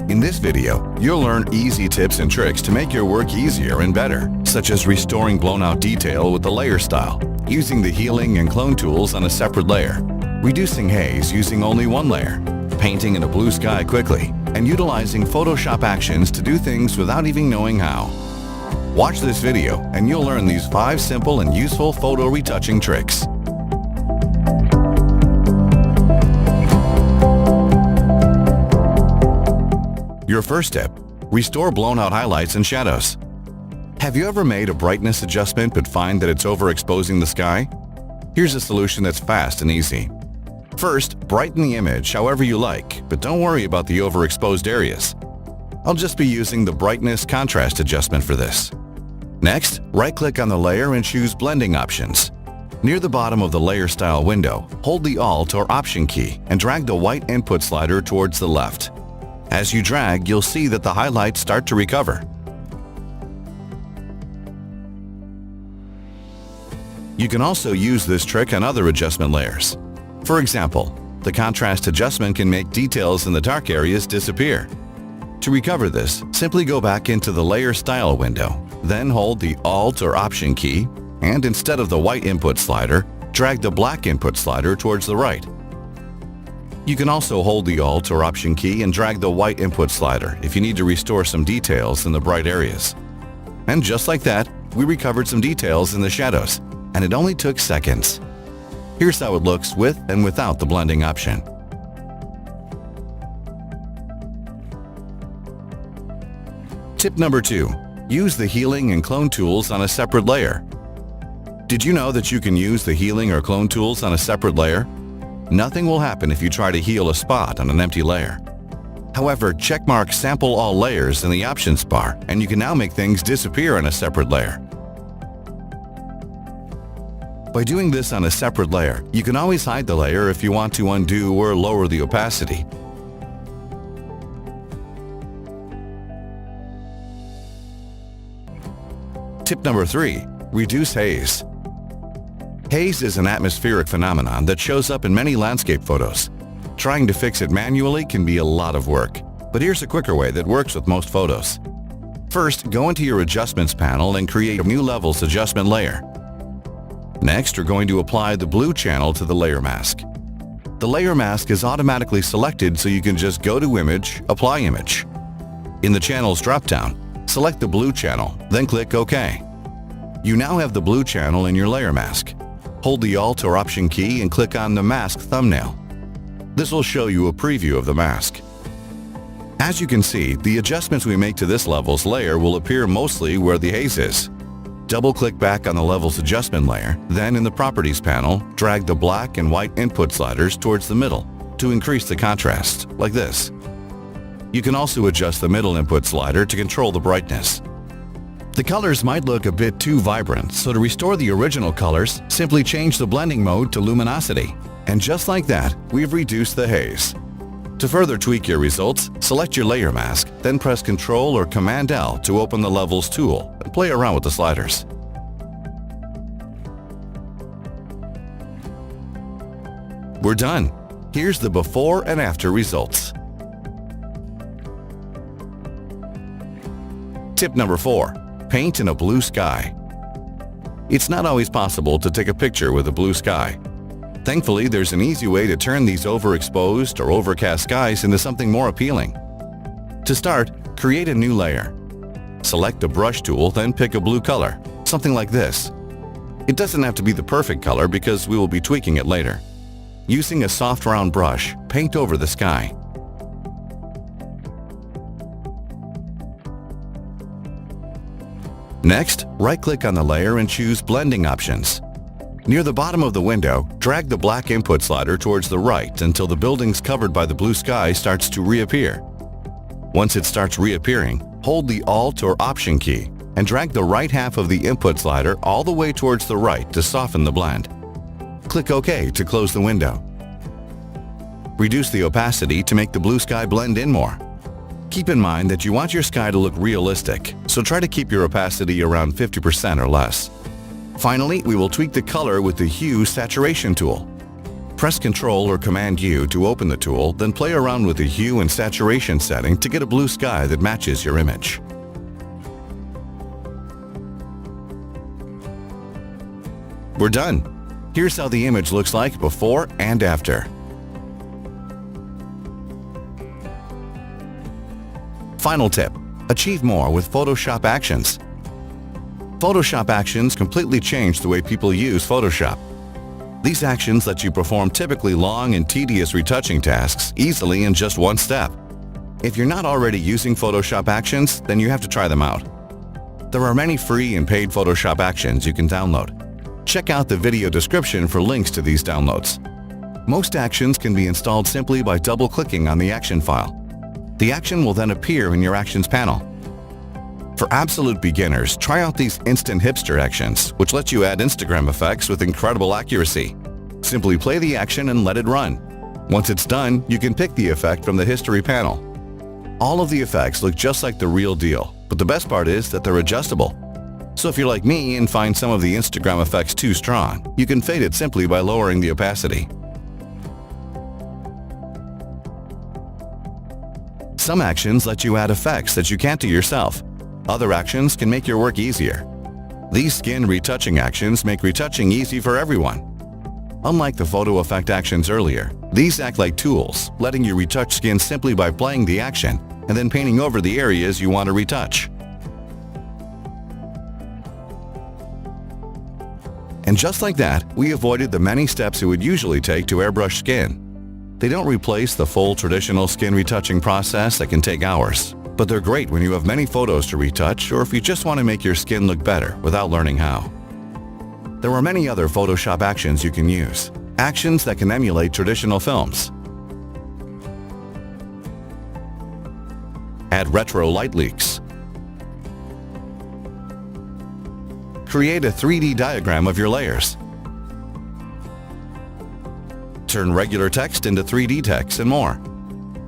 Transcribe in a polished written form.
In this video, you'll learn easy tips and tricks to make your work easier and better, such as restoring blown-out detail with the layer style, using the healing and clone tools on a separate layer, reducing haze using only one layer, painting in a blue sky quickly, and utilizing Photoshop actions to do things without even knowing how. Watch this video and you'll learn these 5 simple and useful photo retouching tricks. Your first step, restore blown-out highlights and shadows. Have you ever made a brightness adjustment but find that it's overexposing the sky? Here's a solution that's fast and easy. First, brighten the image however you like, but don't worry about the overexposed areas. I'll just be using the brightness contrast adjustment for this. Next, right-click on the layer and choose Blending Options. Near the bottom of the Layer Style window, hold the Alt or Option key and drag the white input slider towards the left. As you drag, you'll see that the highlights start to recover. You can also use this trick on other adjustment layers. For example, the contrast adjustment can make details in the dark areas disappear. To recover this, simply go back into the Layer Style window, then hold the Alt or Option key, and instead of the white input slider, drag the black input slider towards the right. You can also hold the Alt or Option key and drag the white input slider if you need to restore some details in the bright areas. And just like that, we recovered some details in the shadows, and it only took seconds. Here's how it looks with and without the blending option. Tip number 2. Use the healing and clone tools on a separate layer. Did you know that you can use the healing or clone tools on a separate layer? Nothing will happen if you try to heal a spot on an empty layer. However, checkmark Sample All Layers in the Options bar and you can now make things disappear on a separate layer. By doing this on a separate layer, you can always hide the layer if you want to undo or lower the opacity. Tip number 3. Reduce haze. Haze is an atmospheric phenomenon that shows up in many landscape photos. Trying to fix it manually can be a lot of work, but here's a quicker way that works with most photos. First, go into your Adjustments panel and create a new Levels adjustment layer. Next, we're going to apply the blue channel to the layer mask. The layer mask is automatically selected, so you can just go to Image, Apply Image. In the Channels drop-down, select the blue channel, then click OK. You now have the blue channel in your layer mask. Hold the Alt or Option key and click on the mask thumbnail. This will show you a preview of the mask. As you can see, the adjustments we make to this Levels layer will appear mostly where the haze is. Double-click back on the Levels adjustment layer, then in the Properties panel, drag the black and white input sliders towards the middle to increase the contrast, like this. You can also adjust the middle input slider to control the brightness. The colors might look a bit too vibrant, so to restore the original colors, simply change the blending mode to luminosity. And just like that, we've reduced the haze. To further tweak your results, select your layer mask, then press Ctrl or Command L to open the Levels tool and play around with the sliders. We're done. Here's the before and after results. Tip number 4. Paint in a blue sky. It's not always possible to take a picture with a blue sky. Thankfully, there's an easy way to turn these overexposed or overcast skies into something more appealing. To start, create a new layer. Select the brush tool, then pick a blue color, something like this. It doesn't have to be the perfect color because we will be tweaking it later. Using a soft round brush, paint over the sky. Next, right-click on the layer and choose Blending Options. Near the bottom of the window, drag the black input slider towards the right until the buildings covered by the blue sky starts to reappear. Once it starts reappearing, hold the Alt or Option key and drag the right half of the input slider all the way towards the right to soften the blend. Click OK to close the window. Reduce the opacity to make the blue sky blend in more. Keep in mind that you want your sky to look realistic, so try to keep your opacity around 50% or less. Finally, we will tweak the color with the Hue Saturation tool. Press Ctrl or Command U to open the tool, then play around with the hue and saturation setting to get a blue sky that matches your image. We're done. Here's how the image looks like before and after. Final tip: achieve more with Photoshop Actions. Photoshop Actions completely change the way people use Photoshop. These actions let you perform typically long and tedious retouching tasks easily in just one step. If you're not already using Photoshop Actions, then you have to try them out. There are many free and paid Photoshop Actions you can download. Check out the video description for links to these downloads. Most actions can be installed simply by double-clicking on the action file. The action will then appear in your Actions panel. For absolute beginners, try out these Instant Hipster actions, which let you add Instagram effects with incredible accuracy. Simply play the action and let it run. Once it's done, you can pick the effect from the history panel. All of the effects look just like the real deal, but the best part is that they're adjustable. So if you're like me and find some of the Instagram effects too strong, you can fade it simply by lowering the opacity. Some actions let you add effects that you can't do yourself. Other actions can make your work easier. These skin retouching actions make retouching easy for everyone. Unlike the photo effect actions earlier, these act like tools, letting you retouch skin simply by playing the action and then painting over the areas you want to retouch. And just like that, we avoided the many steps it would usually take to airbrush skin. They don't replace the full traditional skin retouching process that can take hours, but they're great when you have many photos to retouch or if you just want to make your skin look better without learning how. There are many other Photoshop actions you can use, actions that can emulate traditional films. Add retro light leaks. Create a 3D diagram of your layers. Turn regular text into 3D text and more.